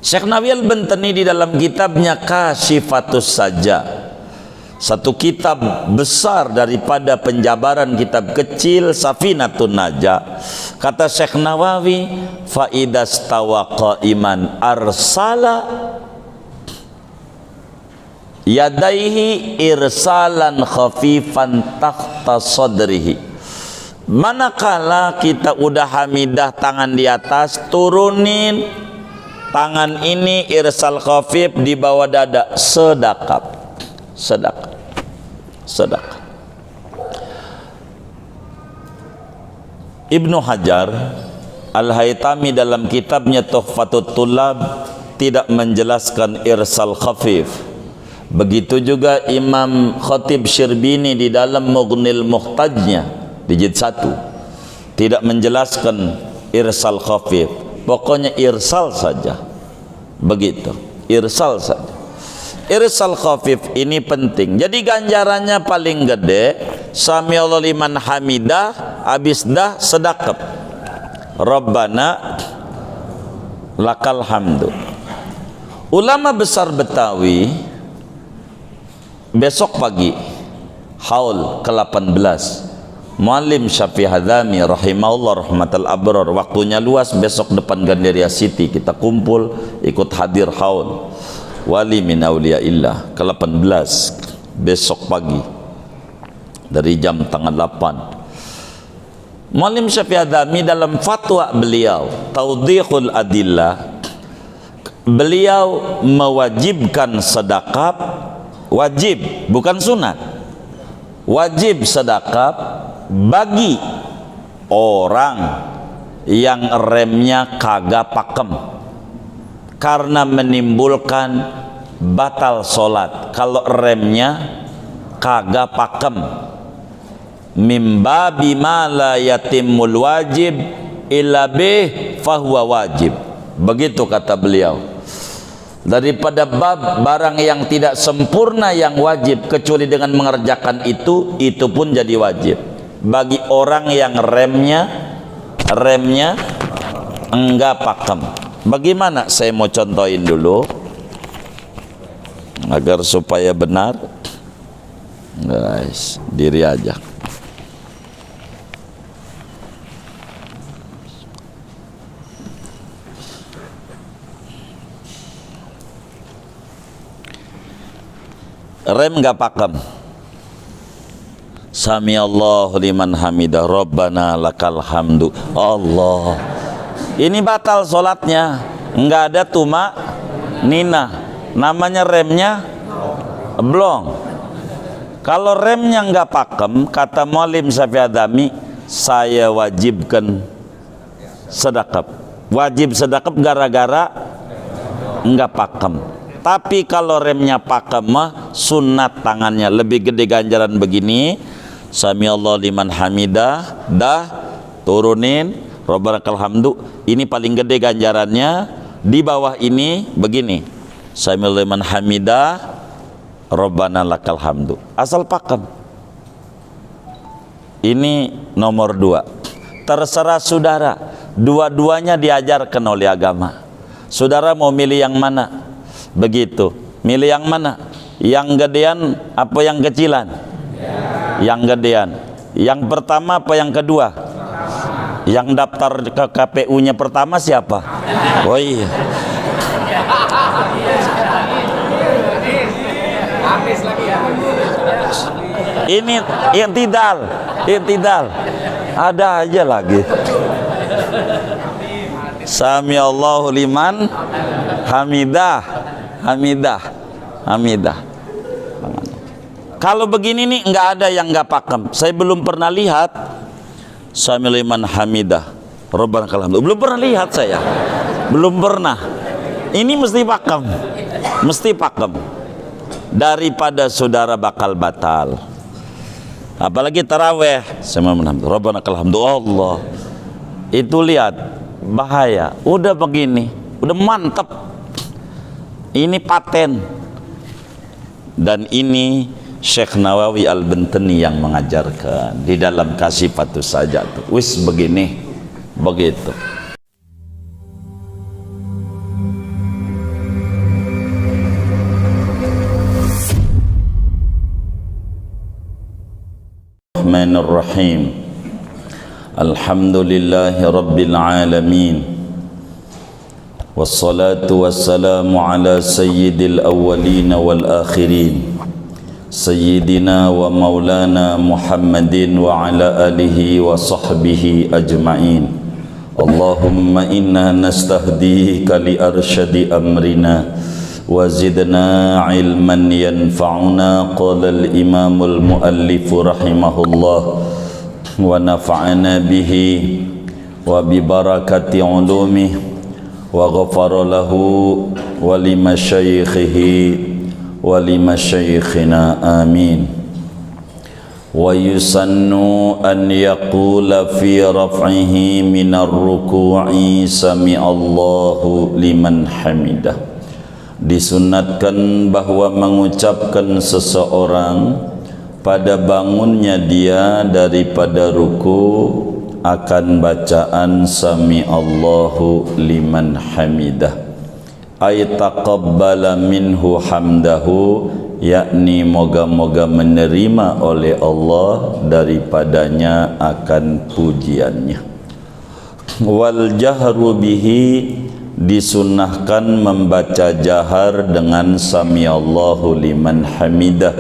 Syekh Nawawi Al-Bantani di dalam kitabnya Kashifatus Saja, satu kitab besar daripada penjabaran kitab kecil Safinatun Najah, kata Syekh Nawawi, fa idastawa qa'iman arsala yadaihi irsalan khafifan takhta sadrihi. Manakala kita udah hamidah tangan di atas, turunin tangan ini irsal khafif di bawah dada, sedekap. Ibnu Hajar Al-Haytami dalam kitabnya Tuhfatut Tullab tidak menjelaskan irsal khafif. Begitu juga Imam Khatib Syirbini di dalam Mughnil Muhtajnya di jilid 1 tidak menjelaskan irsal khafif. Pokoknya irsal saja, begitu, irsal saja. Irsal khafif ini penting. Jadi ganjarannya paling gede, samiallahu liman hamidah, habis dah sedekap, Rabbana lakal hamdu. Ulama besar Betawi besok pagi haul ke-18, Muallim Syafi'i Hadzami rahimahullah rahmatal abrar, waktunya luas, besok depan Gandaria City kita kumpul ikut hadir haul wali min auliyaillah ke-18 besok pagi dari jam tengah 8. Muallim Syafi'i Hadzami dalam fatwa beliau Tawdihul Adillah, beliau mewajibkan sedekap, wajib bukan sunat, wajib sedekap bagi orang yang remnya kagak pakem karena menimbulkan batal sholat. Kalau remnya kagak pakem, mimba bima la yatimul wajib illa bih fahuwa wajib, begitu kata beliau. Daripada bab barang yang tidak sempurna yang wajib kecuali dengan mengerjakan itu pun jadi wajib bagi orang yang remnya enggak pakem. Bagaimana? Saya mau contohin dulu agar supaya benar, guys. Diri aja. Rem enggak pakem. Samiallahu liman hamidah, Rabbana lakal hamdu. Allah, ini batal sholatnya, nggak ada tuma nina, namanya remnya blong. Kalau remnya nggak pakem, kata Muallim Syafi'i Hadzami, saya wajibkan sedekap. Wajib sedekap gara-gara nggak pakem. Tapi kalau remnya pakem mah sunat tangannya, lebih gede ganjaran begini. Samiallahu liman hamidah, dah turunin Rabbana lakal hamdu, ini paling gede ganjarannya. Di bawah ini begini, samiallahu liman hamidah, Rabbana lakal hamdu, asal pakem. Ini nomor 2. Terserah saudara, dua-duanya diajarkan oleh agama. Saudara mau milih yang mana? Begitu, milih yang mana? Yang gedean apa yang kecilan? Yang gedean. Yang pertama apa yang kedua? Yang daftar ke KPU-nya pertama siapa? Oh iya. Ini intidal. Ada aja lagi. Samiallahu liman hamidah. Kalau begini nih nggak ada yang nggak pakem. Saya belum pernah lihat samiallahu liman hamidah, Rabbana lakal hamdu. Belum pernah lihat saya. Belum pernah. Ini mesti pakem. Daripada saudara bakal batal. Apalagi taraweh, Rabbana lakal hamdu. Allah. Itu lihat bahaya. Udah begini, udah mantep. Ini paten. Dan ini Syekh Nawawi Al-Bantani yang mengajarkan di dalam Kashifatus Saja tuh. Wis begini, begitu. Bismillahirrahmanirrahim. Alhamdulillahi Rabbil Alamin. Wassalatu wassalamu ala sayyidil awwalin wal akhirin, Sayyidina wa maulana Muhammadin wa ala alihi wa sahbihi ajma'in. Allahumma inna nastahdika li arsyadi amrina wa zidna ilman yanfa'una. Qala al-imamul muallifu rahimahullah wa nafa'ana bihi wa bi barakati ulumih wa ghafara lahu wa li masyayikhihi wa li masyayikhina amin. Wa yusannu an yaqula fi raf'ihi minar ruku'i sami'allahu liman hamidah. Disunatkan bahwa mengucapkan seseorang pada bangunnya dia daripada ruku akan bacaan sami'allahu liman hamidah, ay taqabbala minhu hamdahu, yakni moga-moga menerima oleh Allah daripadanya akan pujiannya. Wal jahru bihi, disunnahkan membaca jahar dengan sami'allahu liman hamidah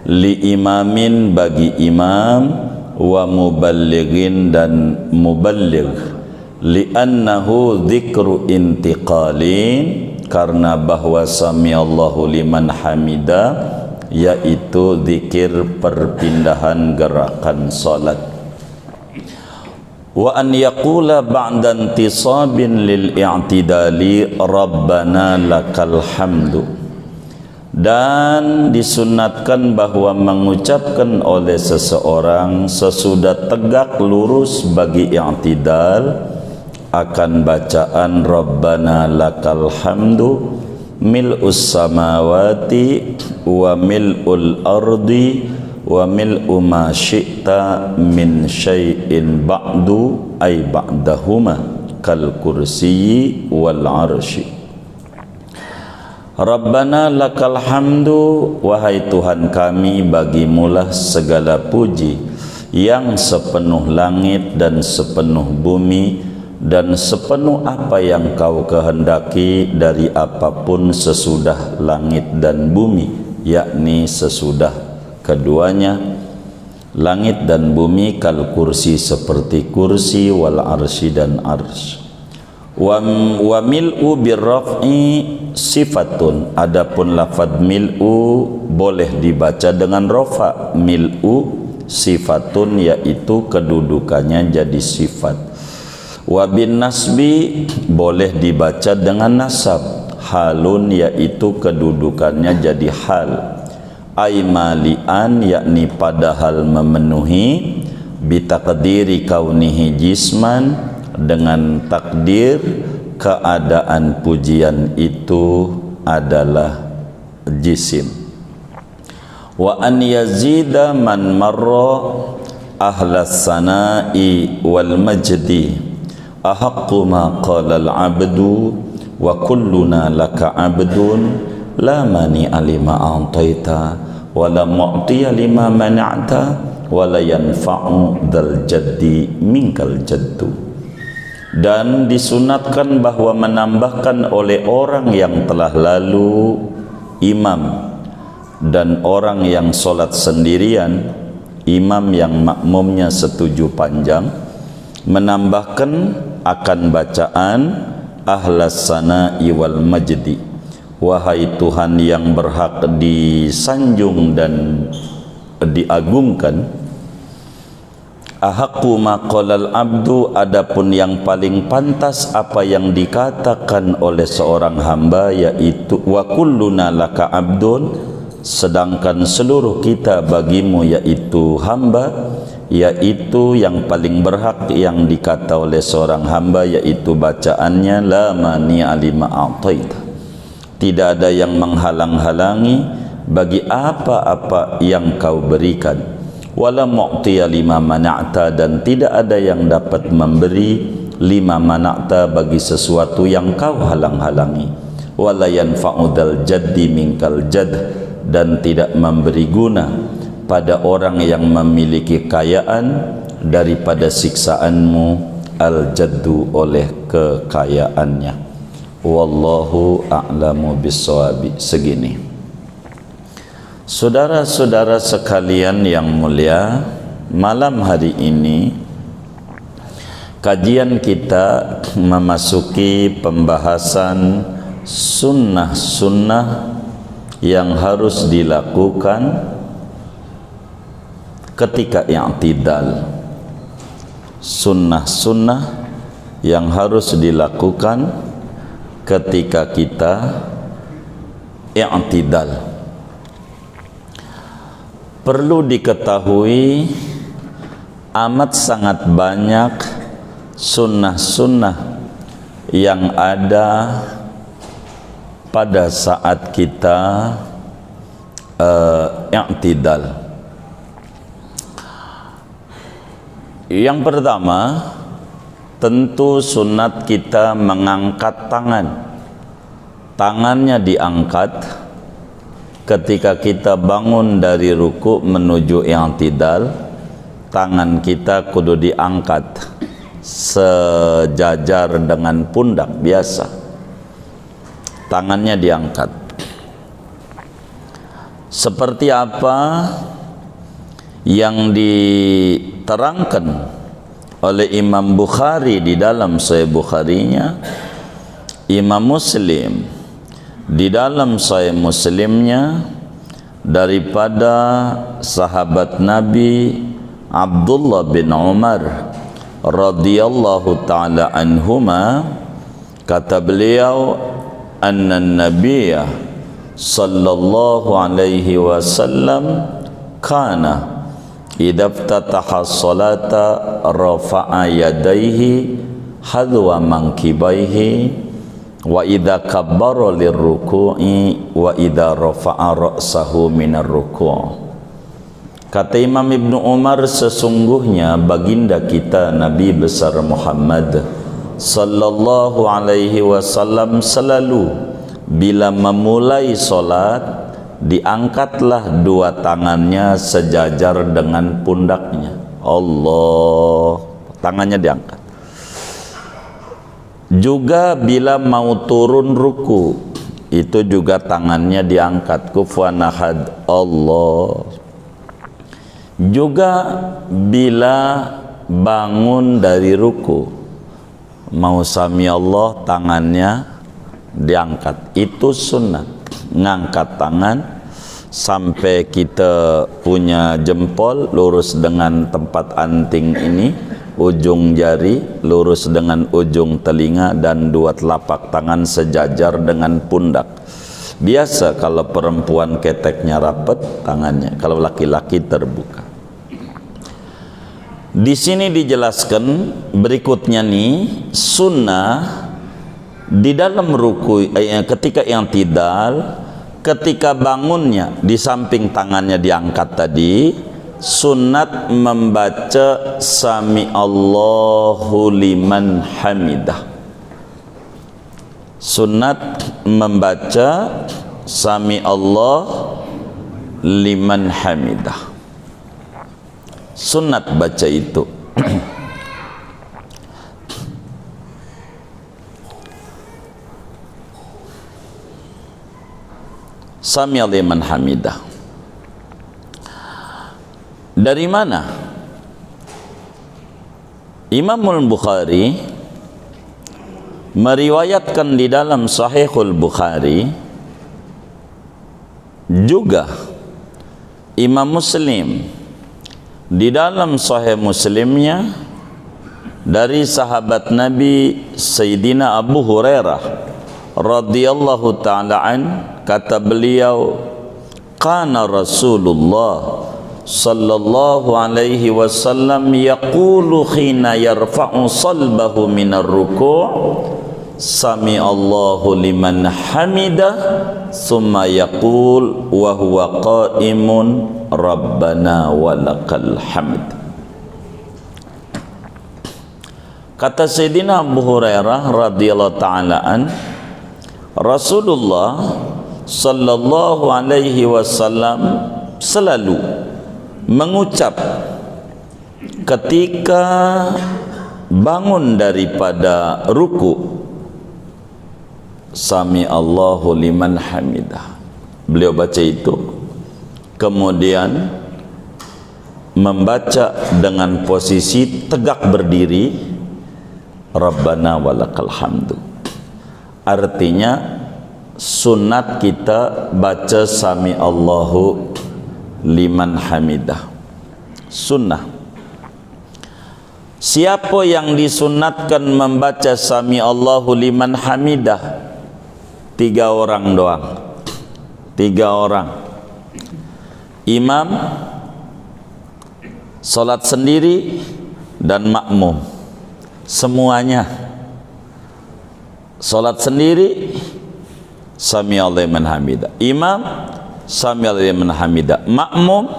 li imamin, bagi imam, wa muballighin, dan muballigh, li annahu dzikru intiqalin, karena bahwa sami'allahu liman hamidah yaitu zikir perpindahan gerakan salat. Wa an yaqula ba'da intisabin lil i'tidali rabbana lakal hamdu, dan disunatkan bahwa mengucapkan oleh seseorang sesudah tegak lurus bagi i'tidal akan bacaan rabbana lakal hamdu mil'us samawati wa mil'ul ardi wa mil'u ma syi'ta min syai'in ba'du, ay ba'dahuma, kal kursiyyi wal arsy. Rabbana lakal hamdu, wahai Tuhan kami, bagimulah segala puji yang sepenuh langit dan sepenuh bumi dan sepenuh apa yang kau kehendaki dari apapun sesudah langit dan bumi, yakni sesudah keduanya, langit dan bumi, kal kursi, seperti kursi, wal arsy, dan arsy. Wa mil'u birraf'i sifatun, adapun lafad mil'u boleh dibaca dengan rafa. Mil'u sifatun, yaitu kedudukannya jadi sifat. Wa bin nasbi, boleh dibaca dengan nasab. Halun, yaitu kedudukannya jadi hal. Ay malian, yakni padahal memenuhi. Bitaqdiri kaunihi jisman, dengan takdir keadaan pujian itu adalah jisim. Wa an yazida man marra ahlas sana'i wal majdi ahaqqu ma qala al abdu wa kulluna laka abdun la mani alima a'taita wa la mu'tiya lima mana'ta wa la yanfa'u dzal jaddi minkal jaddu. Dan disunatkan bahwa menambahkan oleh orang yang telah lalu, imam dan orang yang solat sendirian, imam yang makmumnya setuju panjang, menambahkan akan bacaan ahlas sana'i wal majdi, wahai Tuhan yang berhak disanjung dan diagungkan. Ahaqqu ma qalal abdu, adapun yang paling pantas apa yang dikatakan oleh seorang hamba, yaitu wa kulluna laka abdun, sedangkan seluruh kita bagimu yaitu hamba, yaitu yang paling berhak yang dikata oleh seorang hamba yaitu bacaannya la mani alima a'taita, tidak ada yang menghalang-halangi bagi apa-apa yang kau berikan. Wala mu'tiya lima mana'ta, dan tidak ada yang dapat memberi lima mana'ta bagi sesuatu yang kau halang-halangi. Wala yanfa'u dzal jaddi minkal jadd, dan tidak memberi guna pada orang yang memiliki kekayaan daripada siksaanmu al-jaddu oleh kekayaannya. Wallahu a'lamu bis-shawabi. Segini. Saudara-saudara sekalian yang mulia, malam hari ini kajian kita memasuki pembahasan sunnah-sunnah yang harus dilakukan ketika i'tidal. Sunnah-sunnah yang harus dilakukan ketika kita i'tidal. Perlu diketahui amat sangat banyak sunnah-sunnah yang ada pada saat kita i'tidal. Yang pertama, tentu sunat kita mengangkat tangan. Tangannya diangkat ketika kita bangun dari ruku menuju i'tidal. Tangan kita kudu diangkat sejajar dengan pundak biasa. Tangannya diangkat. Seperti apa yang diterangkan oleh Imam Bukhari di dalam Sahih Bukharinya, Imam Muslim di dalam Sahih Muslimnya daripada sahabat Nabi Abdullah bin Umar radhiyallahu taala anhuma, kata beliau, anna nabiyya sallallahu alaihi wasallam kana idza iftataha as-salata rafa'a yadayhi hadwa mankibaihi wa idza kabbara lirruku'i wa idza rafa'a ra'sahu minar ruku'. Kata Imam Ibnu Umar, sesungguhnya baginda kita Nabi besar Muhammad sallallahu alaihi wasallam selalu bila memulai salat diangkatlah dua tangannya sejajar dengan pundaknya. Allah, tangannya diangkat. Juga bila mau turun ruku, itu juga tangannya diangkat, kufuwan ahad, Allah. Juga bila bangun dari ruku, mau sami Allah, tangannya diangkat. Itu sunnah. Ngangkat tangan sampai kita punya jempol lurus dengan tempat anting ini, ujung jari lurus dengan ujung telinga, dan dua telapak tangan sejajar dengan pundak. Biasa kalau perempuan keteknya rapat tangannya, kalau laki-laki terbuka. Di sini dijelaskan berikutnya nih, sunnah di dalam ruku ketika i'tidal, ketika bangunnya di samping tangannya diangkat tadi, sunat membaca sami Allahu liman hamidah. Sunat membaca sami Allah liman hamidah. Sunat baca itu. Sami liman hamidah. Dari mana? Imamul Bukhari meriwayatkan di dalam Sahihul Bukhari, juga Imam Muslim di dalam Sahih Muslimnya dari sahabat Nabi Sayyidina Abu Hurairah radhiyallahu ta'ala an, kata beliau, kana Rasulullah sallallahu alaihi wasallam yaqulu khina yarfa'u salbahu minar ruku' sami Allahu liman hamidah summa yaqul wa huwa qa'imun rabbana walakal hamd. Kata Sayyidina Abu Hurairah radhiyallahu ta'ala an, Rasulullah sallallahu alaihi wasallam selalu mengucap ketika bangun daripada ruku, Sami Allahu liman hamidah. Beliau baca itu, kemudian membaca dengan posisi tegak berdiri, Rabbana walakal hamdu. Artinya sunat kita baca Sami Allahu liman hamidah, sunnah. Siapa yang disunatkan membaca Sami Allahu liman hamidah? 3 orang doang. 3 orang. Imam, salat sendiri, dan makmum. Semuanya salat sendiri, Sami Allahu liman hamidah. Imam, Sami Allahu liman hamidah. Makmum,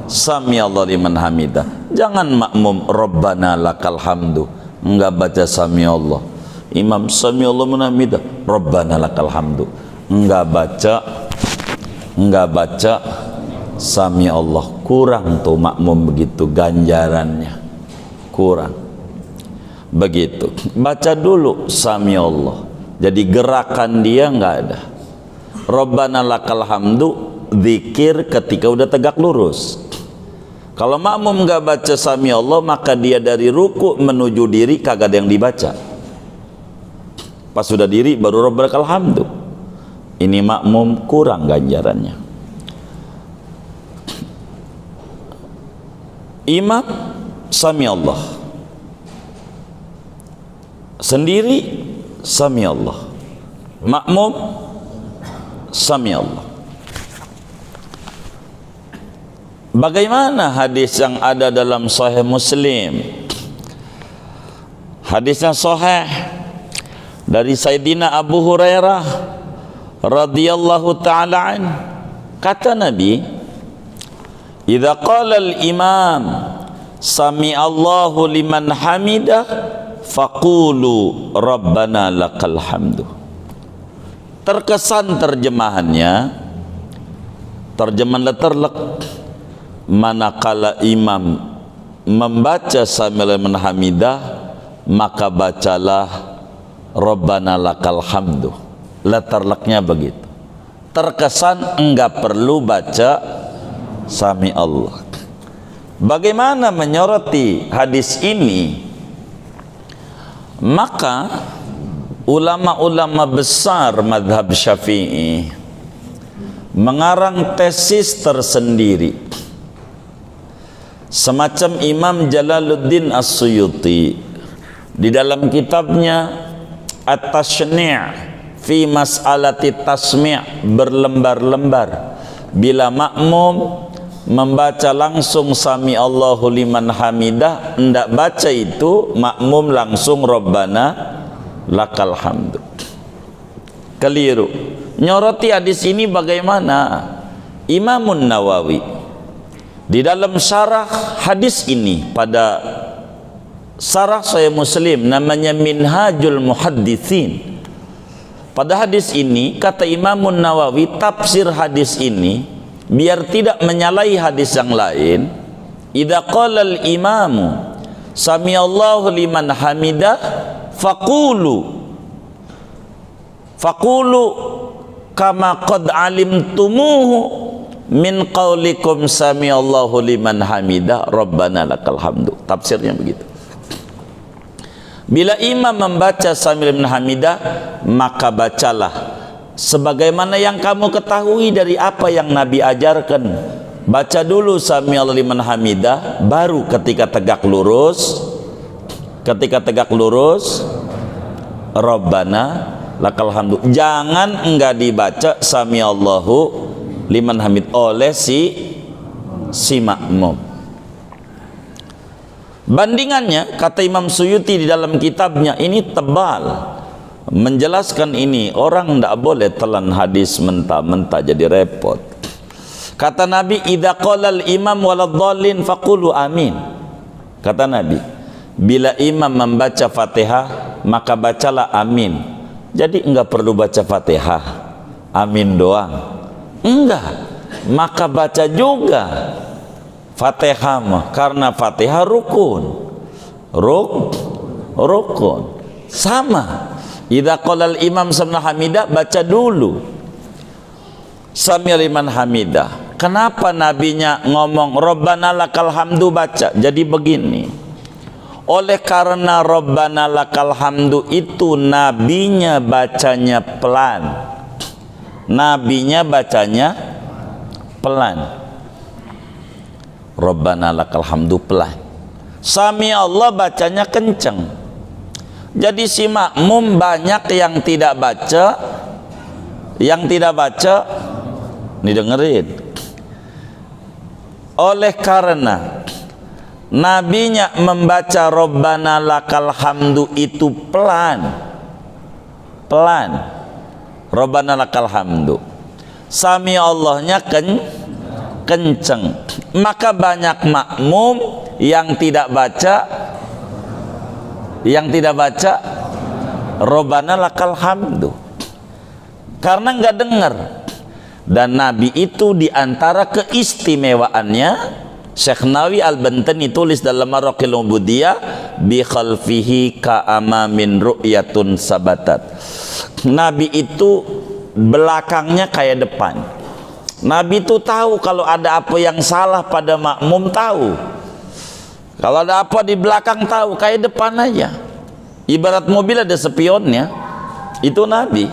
Sami Allahu liman hamidah. Jangan makmum Rabbana lakal hamdu, enggak baca Sami Allah. Imam Sami Allahu liman hamidah, Rabbana lakal hamdu, enggak baca Sami Allah. Kurang tuh makmum begitu, ganjarannya kurang. Begitu, baca dulu Sami Allah, jadi gerakan dia enggak ada. Rabbana lakal hamdu zikir ketika udah tegak lurus. Kalau makmum enggak baca Sami Allah, maka dia dari ruku menuju diri kagak ada yang dibaca. Pas sudah diri baru Rabbana lakal hamdu. Ini makmum kurang ganjarannya. Imam Sami Allah, sendiri Sami Allah, makmum Sami Allah. Bagaimana hadis yang ada dalam Sahih Muslim? Hadisnya sahih dari Sayyidina Abu Hurairah radhiyallahu ta'ala an. Kata Nabi, idza qala al-imam Sami Allahu liman hamidah faqulu Rabbana lakal hamdu. Terkesan terjemahannya, terjemahan letterlek, manakala imam membaca Sami Allahu liman hamidah, maka bacalah Rabbana lakal hamdu. Letterleknya begitu. Terkesan enggak perlu baca Sami Allah. Bagaimana menyoroti hadis ini? Maka ulama-ulama besar mazhab Syafi'i mengarang tesis tersendiri. Semacam Imam Jalaluddin As-Suyuti di dalam kitabnya At-Tashni' fi mas'alati tasmi', berlembar-lembar. Bila makmum membaca langsung Sami Allahu liman hamidah, hendak baca itu makmum langsung Rabbana lakal hamdu. Keliru. Nyoroti hadis ini bagaimana? Imamun Nawawi di dalam syarah hadis ini, pada syarah Sahih Muslim namanya Minhajul Muhadditsin, pada hadis ini kata Imamun Nawawi, tafsir hadis ini biar tidak menyalahi hadis yang lain, idza qala al-imamu Sami Allahu liman hamidah faqulu kama qad alimtumuhu min qaulikum Sami Allahu liman hamidah Rabbana lakal hamdu. Tafsirnya begitu. Bila imam membaca Sami Allahu liman hamidah, maka bacalah sebagaimana yang kamu ketahui dari apa yang Nabi ajarkan. Baca dulu Sami Allahu liman hamidah, baru ketika tegak lurus Rabbana lakal hamdu. Jangan enggak dibaca Sami Allahu liman hamid oleh si makmum. Bandingannya, kata Imam Suyuti di dalam kitabnya, ini tebal menjelaskan ini. Orang tidak boleh telan hadis mentah-mentah, jadi repot. Kata Nabi, idza qala al-imam waladhdallin faqulu amin. Kata Nabi, bila imam membaca Fatihah, maka bacalah amin. Jadi enggak perlu baca Fatihah, amin doang. Enggak. maka baca juga Fatihah mah, karena Fatihah rukun. Rukun. Sama. Idza qala al-imam sami'a hamidah, baca dulu sami'a liman hamidah. Kenapa nabinya ngomong Rabbana lakal hamdu baca? Jadi begini. Oleh karena Rabbana lakal hamdu itu nabinya bacanya pelan. Nabinya bacanya pelan. Rabbana lakal hamdu pelan. Sami Allah bacanya kenceng. Jadi si makmum banyak yang tidak baca, nih dengerin. Oleh karena nabinya membaca Rabbana lakal hamdu itu pelan. Rabbana lakal hamdu. Sami Allahnya kenceng. Maka banyak makmum yang tidak baca Rabbana lakal hamdu karena nggak dengar. Dan Nabi itu diantara keistimewaannya, Syekh Nawawi Al-Bantani tulis dalam Maraqil Ubudiyah, bi khalfihi ka'amamin ru'yatun sabatat. Nabi itu belakangnya kayak depan. Nabi itu tahu kalau ada apa yang salah pada makmum, tahu. Kalau ada apa di belakang tahu, kayak depan aja. Ibarat mobil ada spionnya, itu Nabi.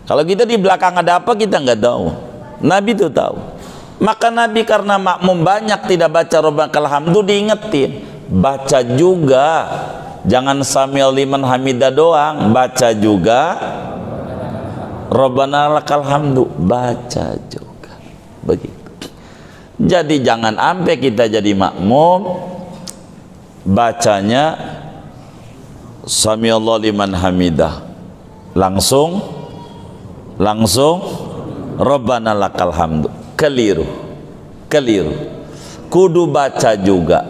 Kalau kita di belakang ada apa kita nggak tahu. Nabi itu tahu. Maka Nabi karena makmum banyak tidak baca Rabbana lakal hamdu, diingetin, baca juga. Jangan sami'al liman hamidah doang, baca juga Rabbana lakal hamdu, baca juga. Begitu. Jadi jangan sampai kita jadi makmum bacanya sami'allahu liman hamidah langsung Rabbana lakal hamdu. Keliru. Kudu baca juga.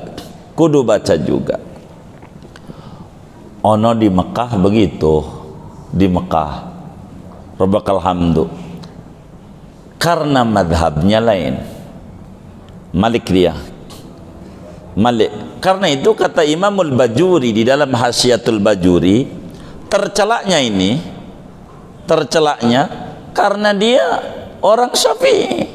Ono di Mekah begitu, di Mekah Rabbana lakal hamdu karena madhabnya lain, Malik. Karena itu kata Imamul Bajuri di dalam Hasyiatul Bajuri, tercelaknya karena dia orang Syafi'i,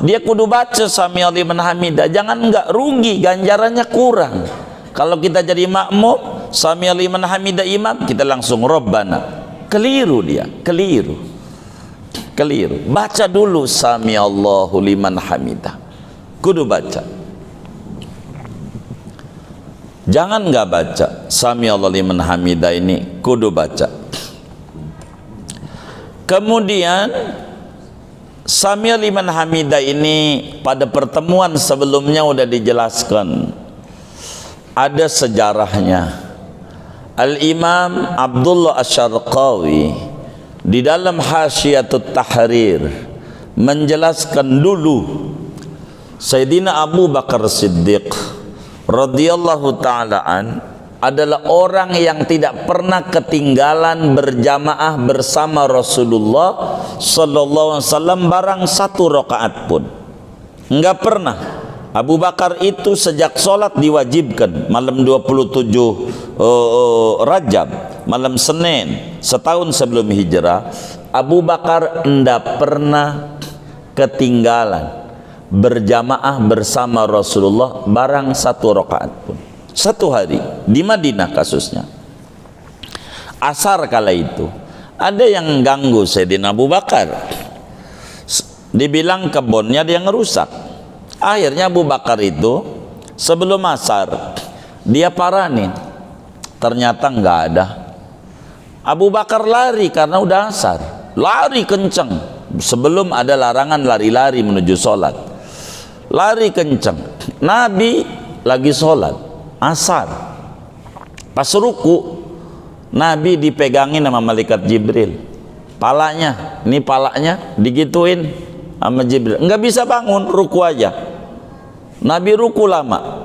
dia kudu baca sami'al liman hamidah. Jangan enggak rugi, ganjarannya kurang. Kalau kita jadi makmum sami'al liman hamidah imam, kita langsung Rabbana. Keliru. Baca dulu sami'allahu liman hamidah, kudu baca. Jangan nggak baca sami'allahu liman hamidah, ini kudu baca. Kemudian sami'al liman hamidah ini pada pertemuan sebelumnya udah dijelaskan, ada sejarahnya. Al-Imam Abdullah Asy-Syarqawi di dalam Hasyiyatut Tahrir menjelaskan dulu Sayyidina Abu Bakar Siddiq radhiyallahu ta'ala an adalah orang yang tidak pernah ketinggalan berjamaah bersama Rasulullah sallallahu alaihi wasallam barang satu rakaat pun. Enggak pernah. Abu Bakar itu sejak sholat diwajibkan malam 27 Rajab, malam Senin, setahun sebelum hijrah, Abu Bakar enggak pernah ketinggalan berjamaah bersama Rasulullah barang satu rakaat pun. Satu hari di Madinah kasusnya. Asar kala itu ada yang ganggu Sayyidina Abu Bakar, dibilang kebunnya dia ngerusak. Akhirnya Abu Bakar itu sebelum asar dia paranin, ternyata nggak ada. Abu Bakar lari karena udah asar, lari kenceng. Sebelum ada larangan lari-lari menuju sholat, lari kenceng. Nabi lagi sholat asar, pas ruku Nabi dipegangin sama malaikat Jibril, palanya digituin sama Jibril, nggak bisa bangun, ruku aja. Nabi ruku lama.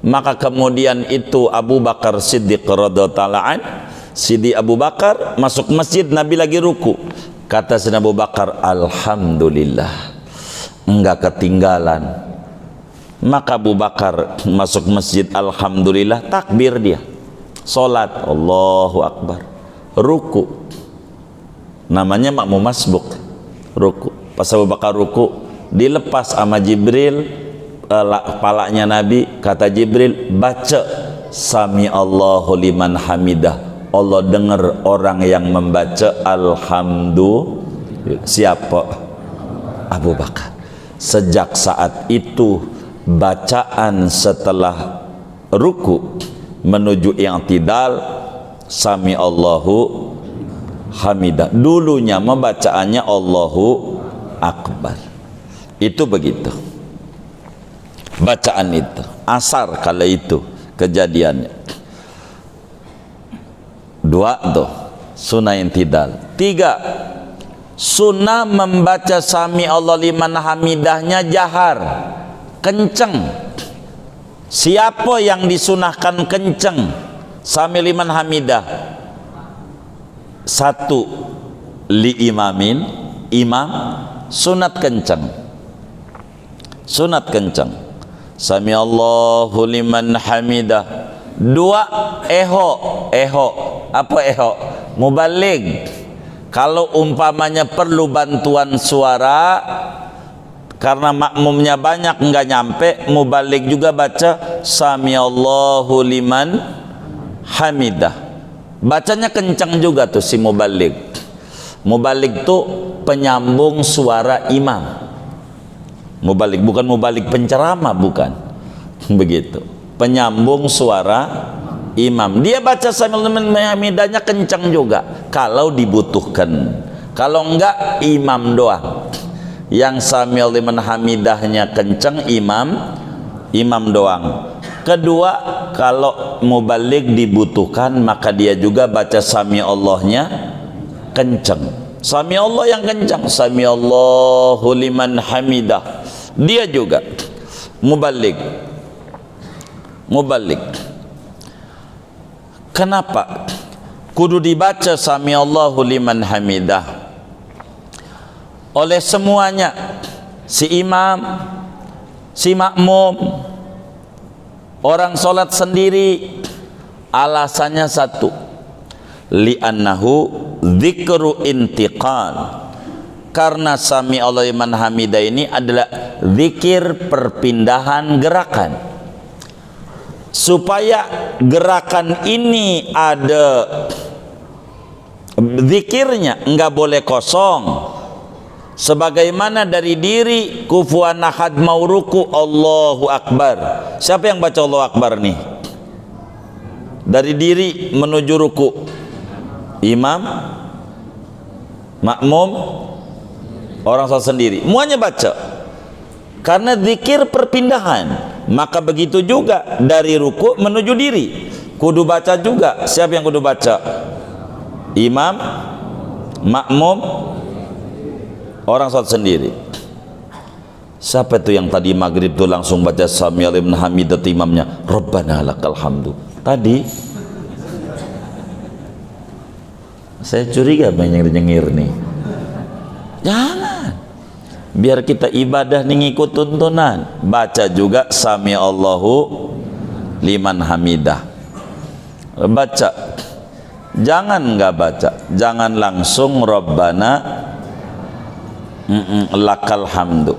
Maka kemudian itu Abu Bakar Siddiq radhiyallahu ta'ala an, Sidi Abu Bakar masuk masjid, Nabi lagi ruku. Kata Sayyidina Abu Bakar, alhamdulillah, enggak ketinggalan. Maka Abu Bakar masuk masjid, alhamdulillah, takbir dia, salat, Allahu Akbar, ruku, namanya makmum masbuk, ruku. Pas Abu Bakar ruku, dilepas sama Jibril palanya Nabi, kata Jibril, baca sami Allahu liman hamidah. Allah dengar orang yang membaca alhamdulillah. Siapa? Abu Bakar. Sejak saat itu bacaan setelah ruku menuju i'tidal sami Allahu hamidah. Dulunya membacaannya Allahu Akbar. Itu begitu bacaan itu. Asar kala itu kejadiannya. 2 tuh sunnah i'tidal. 3 sunnah membaca sami Allah liman hamidahnya jahar, kenceng. Siapa yang disunahkan kenceng sami liman hamidah? 1 li imamin, imam sunat kenceng, sunat kenceng sami Allahu liman hamidah. 2 eho, eho apa eho? Mubalig. Kalau umpamanya perlu bantuan suara karena makmumnya banyak enggak nyampe, mubalig juga baca sami Allahu liman hamidah. Bacanya kencang juga tuh si mubalig. Mubalig tuh penyambung suara imam. Mubalig bukan mubalig penceramah, bukan. Begitu. Penyambung suara imam. Dia baca sami Allahu liman hamidahnya kencang juga kalau dibutuhkan. Kalau enggak, imam doang yang sami Allahu liman hamidahnya kencang, imam doang. Kedua, kalau mubalig dibutuhkan maka dia juga baca sami Allahnya kencang. Sami Allah yang kencang, sami Allahu liman hamidah. Dia juga mubalig. Mubalig. Kenapa kudu dibaca sami Allahu liman hamidah oleh semuanya? Si imam, si makmum, orang sholat sendiri. Alasannya 1, li'annahu dzikru intiqal, karena sami Allah liman hamidah ini adalah zikir perpindahan gerakan. Supaya gerakan ini ada zikirnya, enggak boleh kosong. Sebagaimana dari diri kufuwan ahad mau ruku Allahu Akbar. Siapa yang baca Allahu Akbar nih? Dari diri menuju ruku, imam, makmum, orang sholat sendiri, semuanya baca. Karena zikir perpindahan. Maka begitu juga dari ruku menuju diri kudu baca juga. Siapa yang kudu baca? Imam, makmum, orang sholat sendiri. Siapa itu yang tadi maghrib tuh langsung baca sami Allahu liman hamidah imamnya Rabbana lakal hamdu? Tadi saya curiga banyak nyengir nih. Jangan, biar kita ibadah nih ngikut tuntunan. Baca juga sami Allahu liman hamidah. Baca, jangan nggak baca, jangan langsung Rabbana lakal hamdu.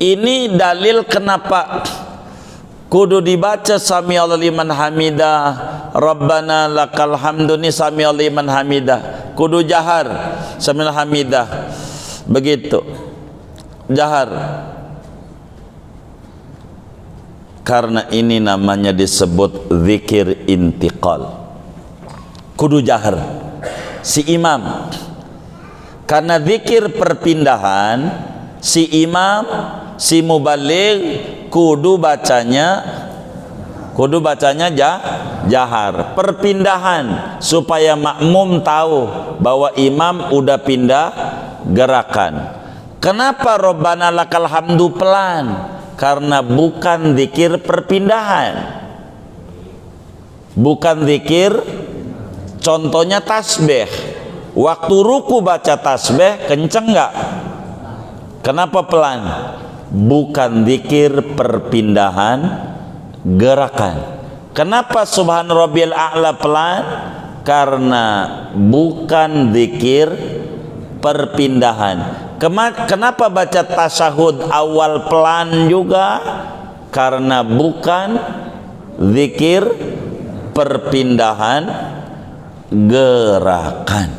Ini dalil kenapa kudu dibaca sami Allahu liman hamidah, Rabbana lakal hamdu. Ini sami Allahu liman hamidah kudu jahar, sami Allahu hamidah begitu jahar. Karena ini namanya disebut zikir intiqal, kudu jahar si imam. Karena zikir perpindahan, si imam, si mubaligh kudu bacanya jahar, perpindahan, supaya makmum tahu bahwa imam udah pindah gerakan. Kenapa Rabbana lakal hamdu pelan? Karena bukan zikir perpindahan, bukan zikir. Contohnya tasbih. Waktu ruku baca tasbih kenceng nggak? Kenapa pelan? Bukan zikir perpindahan gerakan. Kenapa subhan rabbiyal a'la pelan? Karena bukan zikir perpindahan. Kenapa baca tasyahud awal pelan juga? Karena bukan zikir perpindahan gerakan.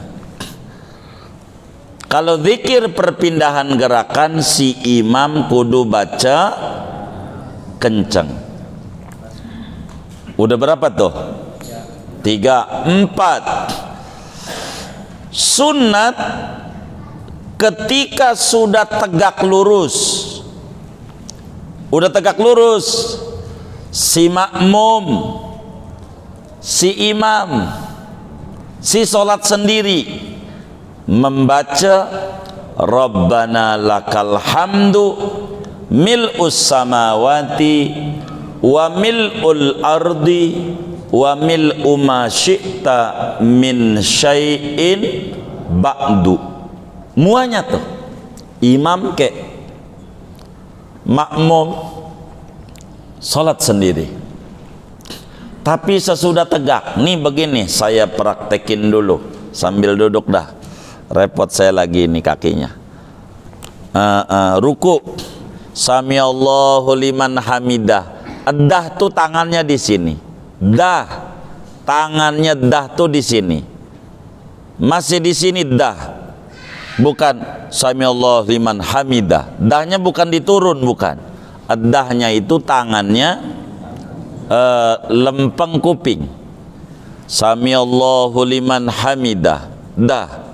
Kalau zikir perpindahan gerakan, si imam kudu baca kenceng. Udah berapa tuh? 3, 4. Sunat ketika sudah tegak lurus, udah tegak lurus, si makmum, si imam, si sholat sendiri membaca Rabbana lakal hamdu mil'us samawati wa mil'ul ardi wa mil'u ma syi'ta min syai'in ba'du. Muanya tuh imam ke makmum salat sendiri, tapi sesudah tegak nih begini, saya praktekin dulu sambil duduk dah, repot saya lagi ini kakinya. Ruku sami Allahu liman hamidah, dah tuh tangannya di sini, dah tangannya dah tuh di sini, masih di sini dah, bukan sami Allahu liman hamidah, dahnya bukan diturun, bukan, dahnya itu tangannya lempeng kuping, sami Allahu liman hamidah, dah.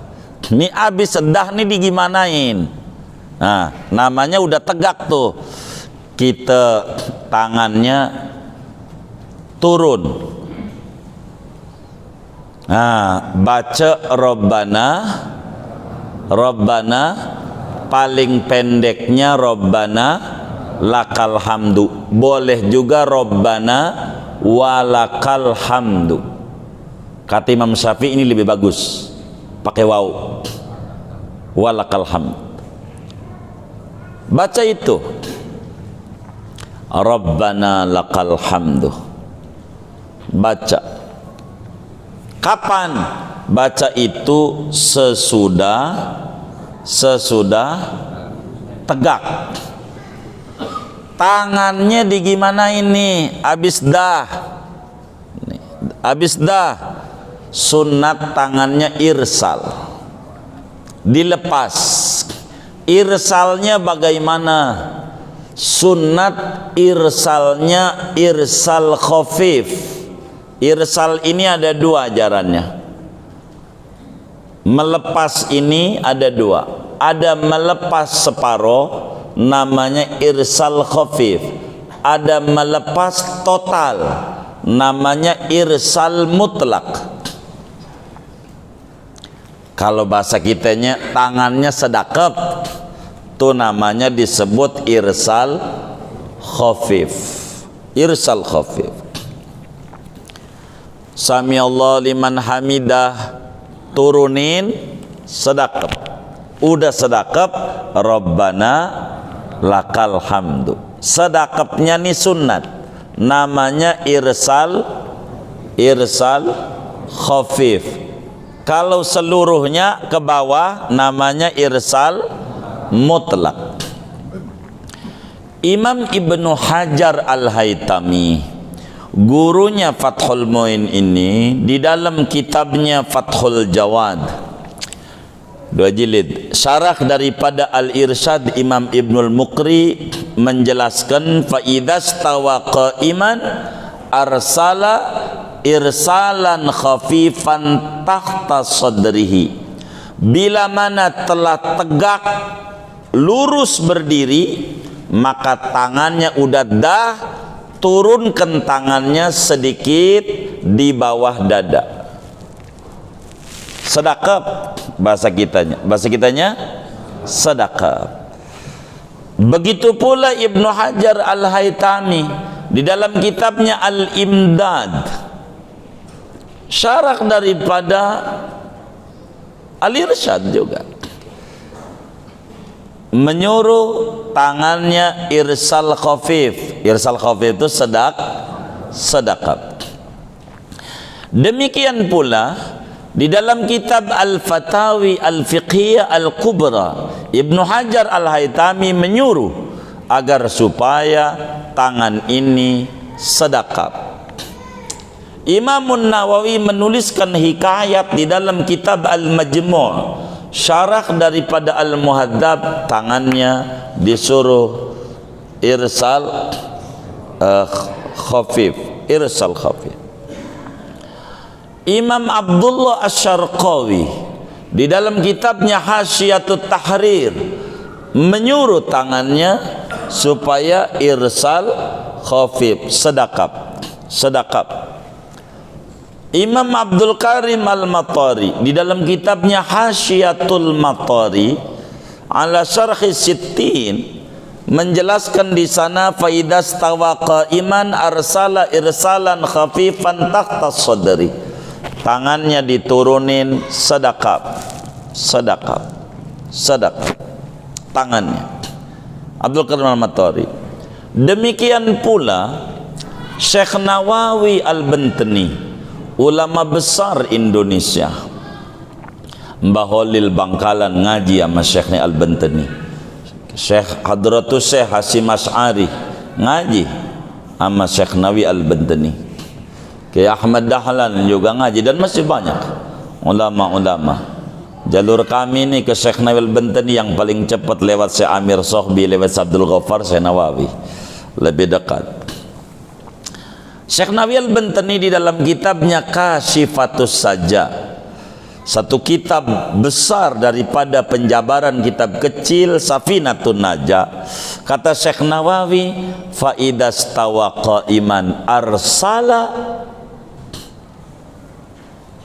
Ini abis dah nih digimanain? Nah, namanya udah tegak tuh. Kita tangannya turun. Nah, baca Rabbana, Rabbana paling pendeknya Rabbana lakal hamdu. Boleh juga Rabbana walakal hamdu. Kata Imam Syafi'i ini lebih bagus, pakai waw, walakal hamd. Baca itu Rabbana lakal hamdu. Baca. Kapan? Baca itu sesudah tegak. Tangannya di gimana ini? Abis dah. Abis dah. Sunat tangannya irsal, dilepas. Irsalnya bagaimana? Sunat irsalnya irsal khafif. Irsal ini ada dua ajarannya. Melepas ini ada dua. Ada melepas separuh, namanya irsal khafif. Ada melepas total, namanya irsal mutlak. Kalau bahasa kitanya tangannya sedakep, itu namanya disebut irsal khafif. Irsal khafif. Sami Allah liman hamidah, turunin sedakep. Udah sedakep, Rabbana lakal hamdu. Sedakepnya nih sunat, namanya irsal khafif. Kalau seluruhnya ke bawah namanya irsal mutlak. Imam Ibnu Hajar Al-Haytami, gurunya Fathul Muin ini, di dalam kitabnya Fathul Jawad 2 jilid, syarah daripada Al-Irsyad, Imam Ibnul Muqri menjelaskan fa idzastawa qa'iman arsala irsalan khafifan tahta sadrihi. Bila mana telah tegak lurus berdiri, maka tangannya udah dah, turunkan tangannya sedikit di bawah dada. Sedekap bahasa kitanya sedekap. Begitu pula Ibnu Hajar Al-Haytami di dalam kitabnya Al-Imdad, syarah daripada Al-Irsyad juga, menyuruh tangannya irsal khafif. Irsal khafif itu sedekap. Demikian pula di dalam kitab Al-Fatawi Al-Fiqhiyah Al-Kubra, Ibnu Hajar Al-Haytami menyuruh agar supaya tangan ini sedekap. Imam Nawawi menuliskan hikayat di dalam kitab Al-Majmu', syarah daripada Al-Muhadzab, tangannya disuruh irsal khafif, irsal khafif. Imam Abdullah Asy-Syarqawi di dalam kitabnya Hasyiyatut Tahrir menyuruh tangannya supaya irsal khafif, sedekap. Imam Abdul Karim Al-Matari di dalam kitabnya Hasyiatul Matari ala Syarhi Sittin menjelaskan di sana faidas tawa qaiman arsala irsalan khafifan tahta sadri, tangannya diturunin sedekap tangannya. Abdul Karim Al-Matari. Demikian pula Syekh Nawawi Al-Bantani, ulama besar Indonesia. Mbah Holil Bangkalan ngaji sama Syekh Al-Bantani. Syekh Hadratus Syekh Hasyim Asy'ari ngaji sama Syekh Nawawi Al-Bantani. Kiai Ahmad Dahlan juga ngaji, dan masih banyak ulama-ulama. Jalur kami ini ke Syekh Nawawi Al-Bantani yang paling cepat lewat Syekh Amir Sohbi, lewat Abdul Ghaffar, Syekh Nawawi lebih dekat. Syekh Nawawi Al-Bantani di dalam kitabnya Kasyifatus Saja, satu kitab besar daripada penjabaran kitab kecil Safinatun Najah, kata Syekh Nawawi, faidas tawa qaiman arsala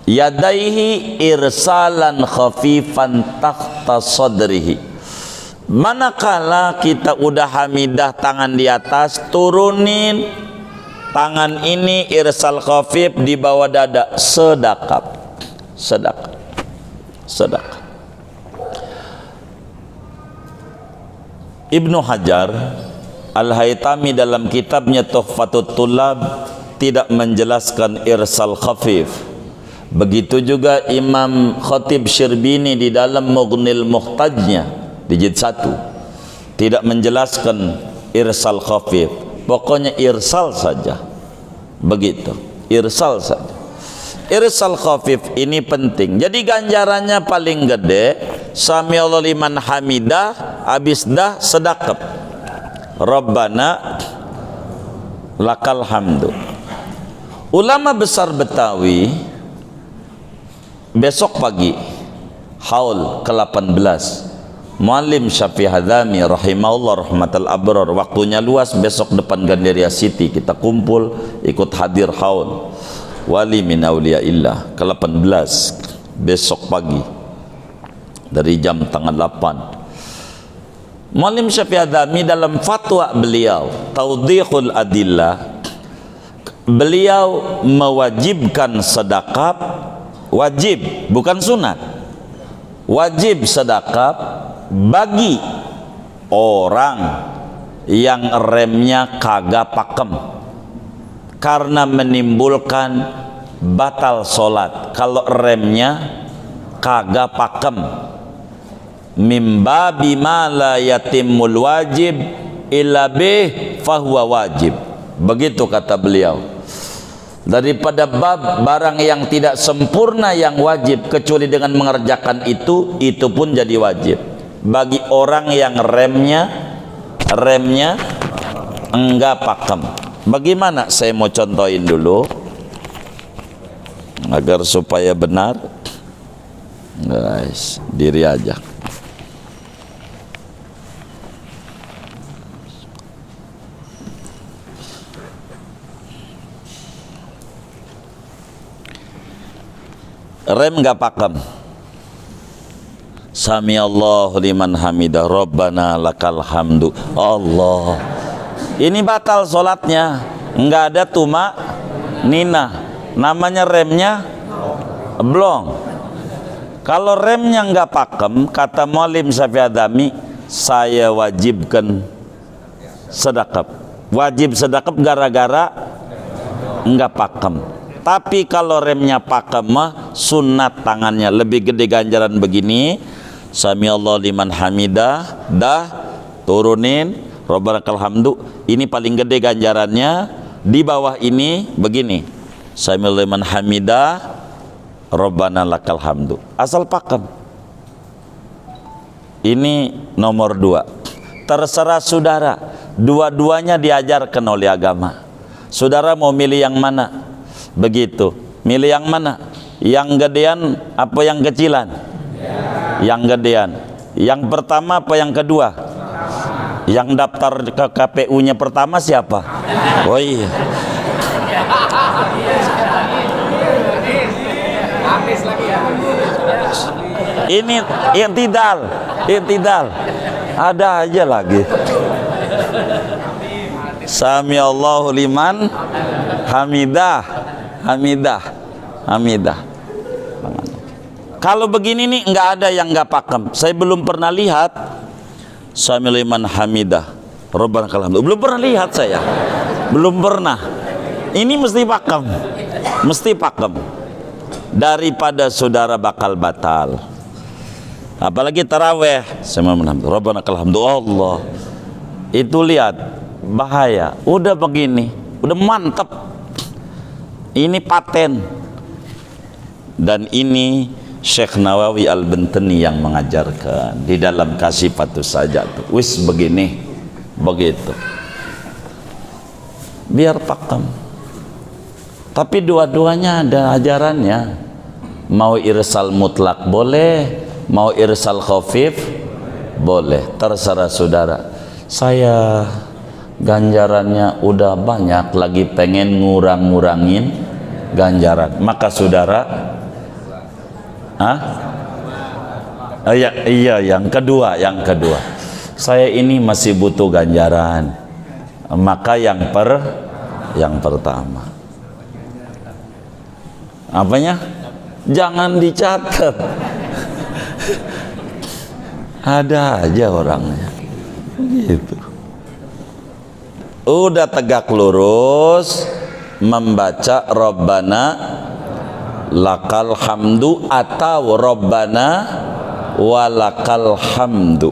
yadaihi irsalan khafifan tahta sadrihi. Manakala kita udah hamidah tangan di atas, turunin tangan ini irsal khafif di bawah dada, sedekap. Ibnu Hajar Al-Haytami dalam kitabnya Tuhfatut Tullab tidak menjelaskan irsal khafif. Begitu juga Imam Khatib Syirbini di dalam Mughnil Muhtajnya di jilid 1 tidak menjelaskan irsal khafif. Pokoknya irsal saja, begitu, irsal saja. Irsal khafif ini penting. Jadi ganjarannya paling gede, sami Allah liman hamidah, habis dah sedekap, Rabbana lakal hamdu. Ulama besar Betawi besok pagi haul ke-18, Muallim Syafi'i Hadzami rahimahullah rahmatal abrar, waktunya luas. Besok depan Gandaria City kita kumpul, ikut hadir haul wali min auliyaillah ke-18 besok pagi dari jam tengah 8. Muallim Syafi'i Hadzami dalam fatwa beliau Tawdihul Adillah, beliau mewajibkan sedekap, wajib bukan sunat, wajib sedekap bagi orang yang remnya kagak pakem karena menimbulkan batal sholat. Kalau remnya kagak pakem, mimba bima la yatimul wajib illa bih fahuwa wajib, begitu kata beliau. Daripada bab barang yang tidak sempurna yang wajib kecuali dengan mengerjakan itu pun jadi wajib bagi orang yang remnya enggak pakem. Bagaimana? Saya mau contohin dulu agar supaya benar, guys. Diri aja. Rem enggak pakem. Sami Allahu liman hamidah, Rabbana lakal hamdu. Allah. Ini batal sholatnya. Enggak ada tuma nina. Namanya remnya blong. Kalau remnya enggak pakem, kata Muallim Syafi'i Hadzami, saya wajibkan sedekap. Wajib sedekap gara-gara enggak pakem. Tapi kalau remnya pakem mah sunat tangannya lebih gede ganjaran begini. Sami Allah liman hamidah, dah turunin Rabbana lakal hamdu. Ini paling gede ganjarannya. Di bawah ini begini. Sami Allah liman hamidah, Rabbana lakal hamdu. Asal pakem. Ini nomor 2. Terserah saudara. Dua-duanya diajarkan oleh agama. Saudara mau milih yang mana? Begitu. Milih yang mana? Yang gedean apa yang kecilan? Yang gedean. Yang pertama apa yang kedua? Yang daftar ke KPU-nya pertama siapa? Oh iya. Ini i'tidal. Ada aja lagi. Sami Allahu liman hamidah. Kalau begini nih nggak ada yang nggak pakem. Saya belum pernah lihat Sami liman hamidah, Rabbana lakal hamdu. Belum pernah lihat saya. Belum pernah. Ini mesti pakem. Daripada saudara bakal batal. Apalagi taraweh, Sami liman hamidah, Rabbana lakal hamdu. Allah. Itu lihat bahaya. Udah begini, udah mantap. Ini paten. Dan ini Syekh Nawawi Al-Bantani yang mengajarkan di dalam Kasifatus Sajat. Wis begini, begitu. Biar pakem. Tapi dua-duanya ada ajarannya. Mau irsal mutlak boleh, mau irsal khafif boleh, terserah saudara. Saya ganjarannya udah banyak, lagi pengen ngurang-ngurangin ganjaran. Maka saudara, iya, yang kedua. Saya ini masih butuh ganjaran. Maka yang pertama. Apanya? Jangan dicatat. Ada aja orangnya. Gitu. Udah tegak lurus membaca Rabbana lakal hamdu atau Rabbana walakal hamdu.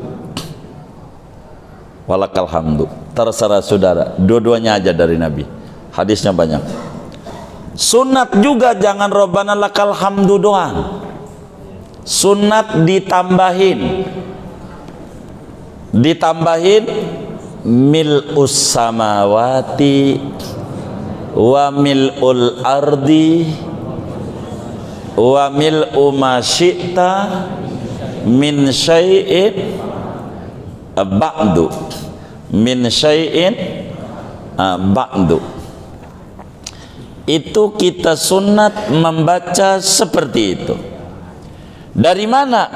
Walakal hamdu. Terserah saudara. Dua-duanya aja dari Nabi. Hadisnya banyak. Sunat juga jangan Rabbana lakal hamdu doang. Sunat ditambahin mil'us samawati wa mil'ul ardi wa mil'u ma syi'ta min syai'in ba'du itu kita sunat membaca seperti itu. Dari mana?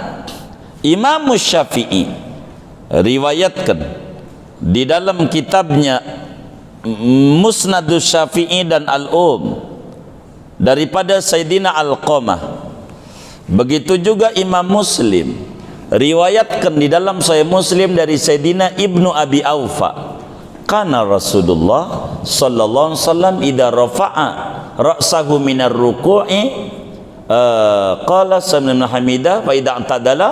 Imam Syafi'i riwayatkan di dalam kitabnya Musnadus Syafi'i dan daripada Sayyidina Alqamah. Begitu juga Imam Muslim riwayatkan di dalam Sahih Muslim dari Sayyidina Ibnu Abi Aufa, kana Rasulullah sallallahu alaihi wasallam idza rafa'a ra'sahu minar ruku'i qala sami'na hamidah wa idza i'tadala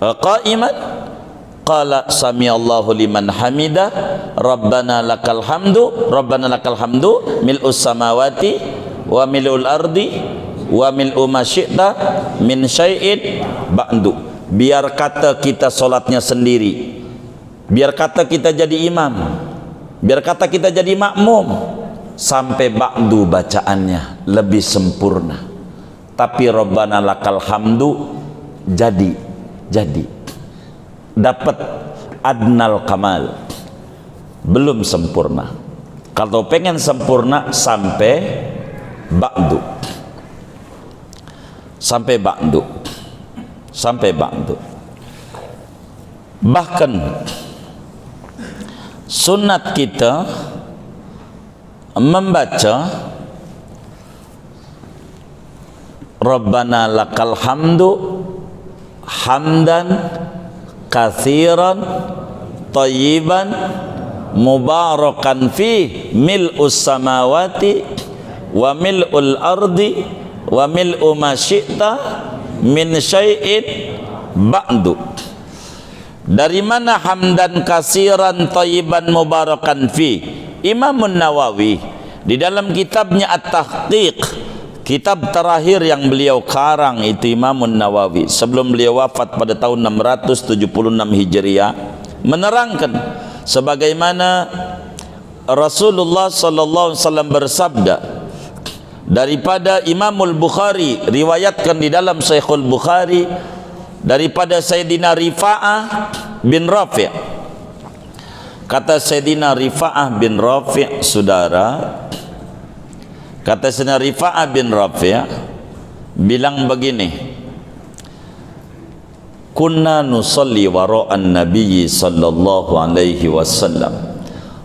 qa'iman qala sami'allahu liman hamidah rabbana lakal hamdu mil'us samawati wa mil'ul ardi wa mil'u ma syi'ta min syai'in ba'du. Biar kata kita solatnya sendiri, biar kata kita jadi imam, biar kata kita jadi makmum, sampai ba'du bacaannya lebih sempurna. Tapi Rabbana lakal hamdu jadi dapat adnal kamal, belum sempurna. Kalau pengen sempurna sampai ba'du. Bahkan sunat kita membaca Rabbana lakal hamdu hamdan katsiran thayyiban mubarakan fi mil'us samawati wa mil'ul ardi wa mil'u ma syi'ta min syai'in ba'du. Dari mana hamdan katsiran thayyiban mubarakan fi? Imam Nawawi di dalam kitabnya At-Tahqiq, kitab terakhir yang beliau karang itu Imam Nawawi sebelum beliau wafat pada tahun 676 Hijriah, menerangkan sebagaimana Rasulullah sallallahu alaihi wasallam bersabda daripada Imamul Bukhari, riwayatkan di dalam Sahihul Bukhari daripada Sayyidina Rifa'ah bin Rafi'. Kata Sayyidina Rifa'ah bin Rafi', saudara, kata Sayyidina Rifa'ah bin Rafi' bilang begini, kunna nusalli wara'an nabiyyi sallallahu alaihi wasallam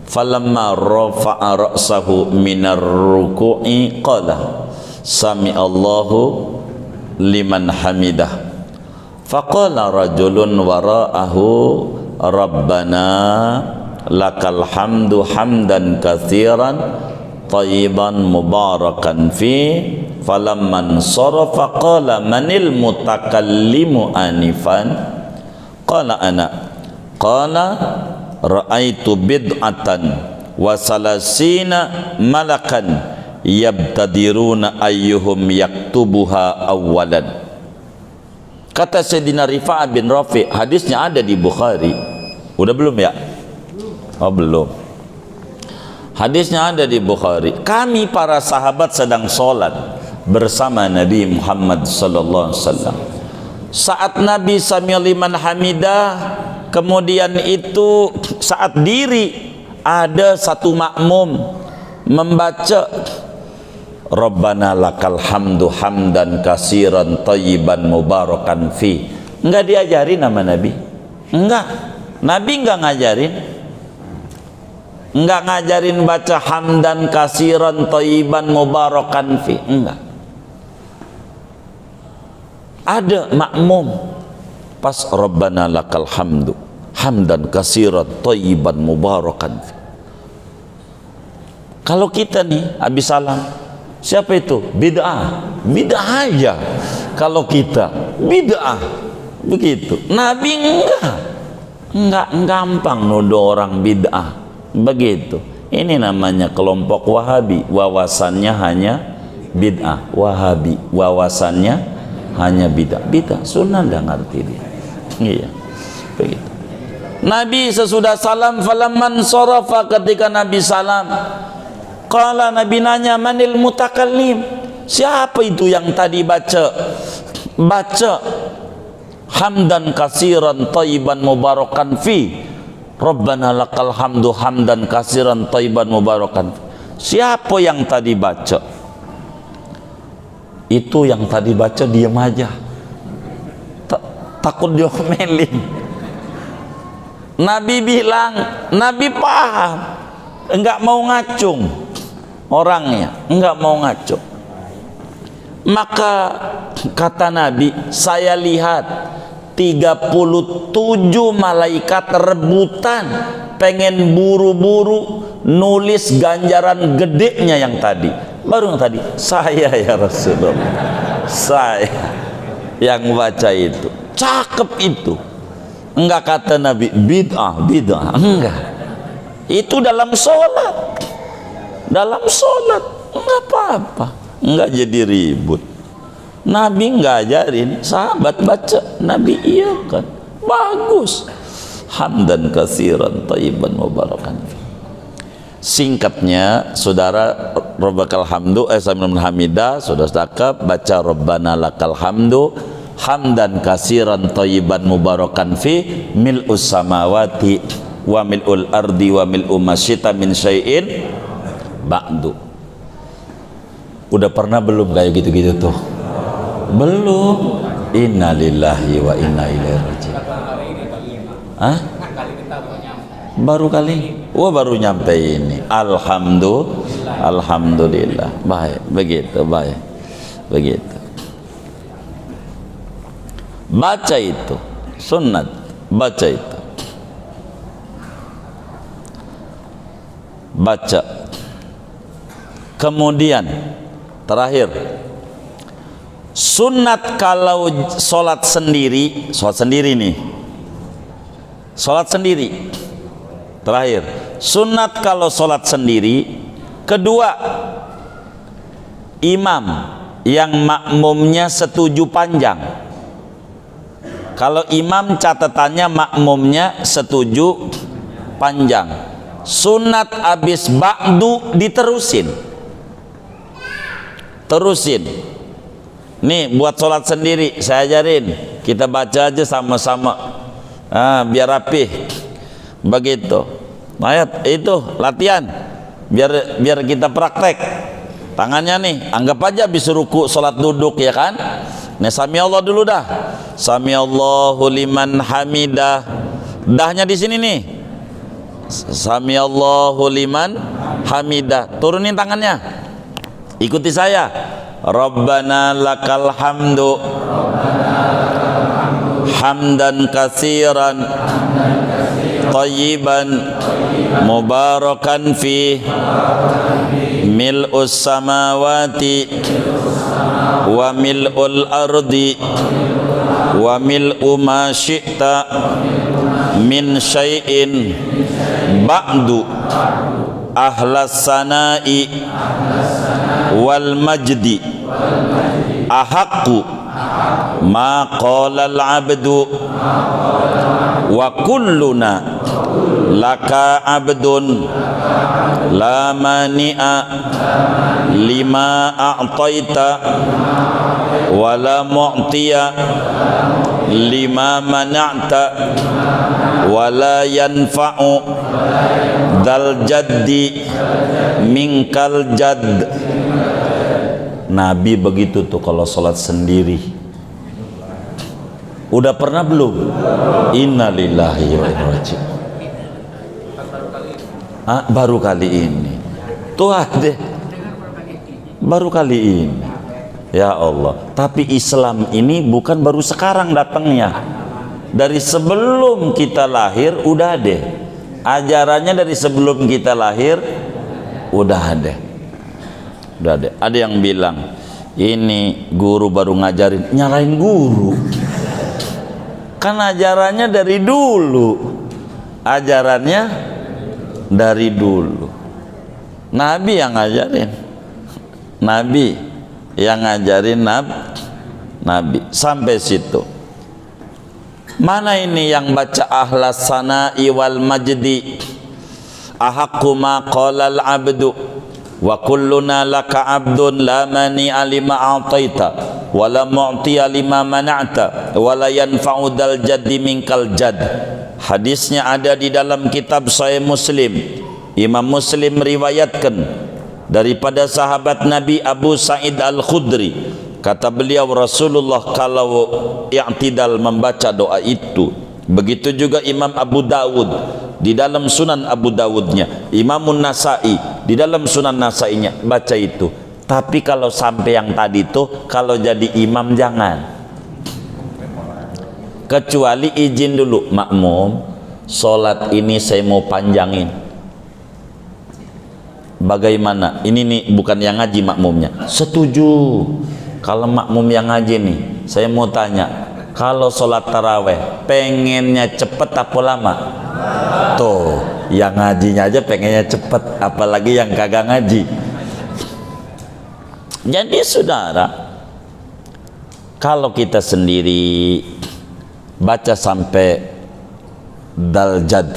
falamma rafa'a ra'sahu minar ruku'i qala sami Allahu liman hamidah faqala rajulun wara'ahu rabbana lakal hamdu hamdan katsiran thayyiban mubarakan fi falamman sarafa qala manil mutakallimu anifan qala ana qala ra'aitu bid'atan wa salasina malakan yabtadiruna ayyuhum yaktubuha awwalan. Kata Sayyidina Rifa'ah bin Rafi', hadisnya ada di Bukhari. Udah belum ya? Oh belum. Hadisnya ada di Bukhari. Kami para sahabat sedang sholat bersama Nabi Muhammad sallallahu alaihi wasallam. Saat Nabi sami liman hamidah, kemudian itu saat diri ada satu makmum membaca Rabbana lakal hamdu hamdan katsiran thayyiban mubarakan fi. Enggak diajarin nama Nabi? Enggak. Nabi enggak ngajarin. Enggak ngajarin baca hamdan katsiran thayyiban mubarakan fi, enggak. Ada makmum pas Rabbana lakal hamdu hamdan katsiran thayyiban mubarakan fi. Kalau kita nih habis salam, siapa itu? Bid'ah. Bid'ah aja. Kalau kita bid'ah begitu. Nabi enggak gampang nuduh orang bid'ah. Begitu. Ini namanya kelompok Wahabi, wawasannya hanya bid'ah. Wahabi, wawasannya hanya bid'ah. Bid'ah, sunnah enggak ngerti dia. Iya. Begitu. Nabi sesudah salam falamman sarafa, ketika Nabi salam, qala, Nabi nanya, manil mutakallim? Siapa itu yang tadi baca hamdan katsiran thayyiban mubarakan fi? Rabbana lakal hamdu hamdan katsiran thayyiban mubarakan. Siapa yang tadi baca? Itu yang tadi baca diam aja. Takut diomelin. Nabi bilang, Nabi paham, enggak mau ngacung orangnya, enggak mau ngacung. Maka kata Nabi, saya lihat 37 malaikat rebutan pengen buru-buru nulis ganjaran gedenya yang tadi. Baru yang tadi, saya ya Rasulullah, saya yang baca itu. Cakep itu. Enggak kata Nabi bid'ah, enggak. Itu dalam sholat. Dalam sholat enggak apa-apa, enggak jadi ribut. Nabi enggak ajarin, sahabat baca, Nabi iya kan, bagus. Hamdan katsiran thayyiban mubarakan. Singkatnya, saudara, Rabbakal hamdu sambil hamidah, sudah cakep, baca Rabbana lakal hamdu hamdan katsiran thayyiban mubarakan fi mil'us samawati wa mil'ul ardi wa mil'u ma syi'ta min syai'in ba'du. Udah pernah belum kayak gitu-gitu tuh? Belum. Innalillahi wa inna ilaihi raji'un. Hah? Baru kali? Wah, baru nyampe ini. Alhamdulillah. Baik, begitu, baik. Begitu. Baca itu sunnat. Baca itu. Baca. Kemudian terakhir, sunat kalau sholat sendiri nih, sholat sendiri. Terakhir, sunat kalau sholat sendiri. Kedua, imam yang makmumnya setuju panjang. Kalau imam catatannya makmumnya setuju panjang, sunat abis ba'du diterusin. Terusin. Nih buat sholat sendiri saya ajarin, kita baca aja sama-sama, biar rapih. Begitu. Ayat itu latihan, biar kita praktek. Tangannya nih, anggap aja habis ruku sholat duduk ya kan. Nah, sami Allah dulu dah. Sami Allahu liman hamidah. Dahnya di sini nih. Sami Allahu liman hamidah. Turunin tangannya. Ikuti saya. Rabbana lakal hamdu. Hamdan katsiran tayyiban mubarakan fi mil'us samawati wa mil'ul ardi wa mil'u ma syi'ta min syai'in ba'du ahlas sana'i wal majdi ahaqqu ma qala al abdu wa kulluna laka abdun la mani'a lima a'taita wa la mu'tiya lima mana'ta wa la yanfa'u dal jaddi minkal jadd. Nabi begitu tuh kalau sholat sendiri. Udah pernah belum? Innalillahi wa inna ilaihi raji'un. Baru kali ini. Tuh deh. Baru kali ini. Ya Allah. Tapi Islam ini bukan baru sekarang datangnya. Dari sebelum kita lahir udah ada. Ajarannya dari sebelum kita lahir udah ada. Udah ada. Ada yang bilang ini guru baru ngajarin, nyalain guru. Kan ajarannya dari dulu. Ajarannya dari dulu. Nabi yang ngajarin. Nabi yang ngajarin Nabi. Sampai situ. Mana ini yang baca ahlas sana'i wal majdi ahaqqu ma qala al abdu wa kulluna laka abdun la mani'a lima a'taita wa la mu'tiya lima mana'ta wa la yanfa'u dal jaddi minkal jadd. Hadisnya ada di dalam kitab Sahih Muslim. Imam Muslim meriwayatkan daripada sahabat Nabi Abu Sa'id Al-Khudri. Kata beliau, Rasulullah kalau i'tidal membaca doa itu. Begitu juga Imam Abu Dawud di dalam Sunan Abu Dawudnya, Imamun Nasa'i di dalam Sunan Nasa'inya baca itu. Tapi kalau sampai yang tadi itu, kalau jadi imam jangan. Kecuali izin dulu, makmum, sholat ini saya mau panjangin. Bagaimana? Ini nih bukan yang ngaji makmumnya. Setuju. Kalau makmum yang ngaji nih, saya mau tanya, kalau sholat taraweh pengennya cepet apa lama? Tuh, yang ngajinya aja pengennya cepet, apalagi yang kagak ngaji. Jadi saudara, kalau kita sendiri baca sampai dal jad,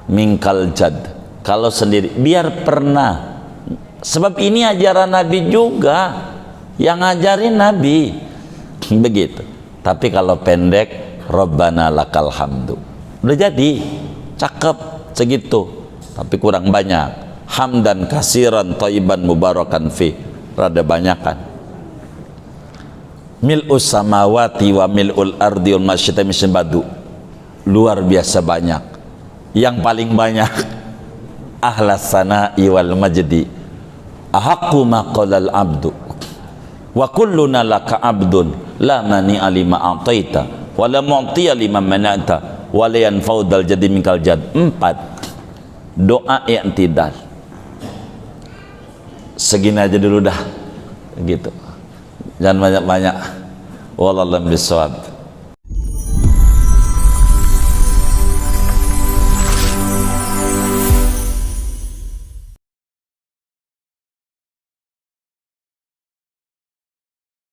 minkal jad, kalau sendiri biar pernah, sebab ini ajaran Nabi juga. Yang ngajarin Nabi begitu. Tapi kalau pendek, Rabbana lakal hamdu, udah jadi, cakep segitu. Tapi kurang banyak. Hamdan kasiran thayyiban mubarakan fi, rada banyakan. Mil'us samawati wa mil'ul ardi wal masyita misal badu, luar biasa banyak. Yang paling banyak ahlas sana'i wal majdi ahaqqu ma qala al abdu wa kulluna laka abdun la mani'a lima a'taita wa la mu'tiya lima mana'ta walian faudal jadi mingkal jad. 4 doa yang tidak. Segini aja dulu dah gitu, jangan banyak-banyak. Wallahu a'lam bishawab.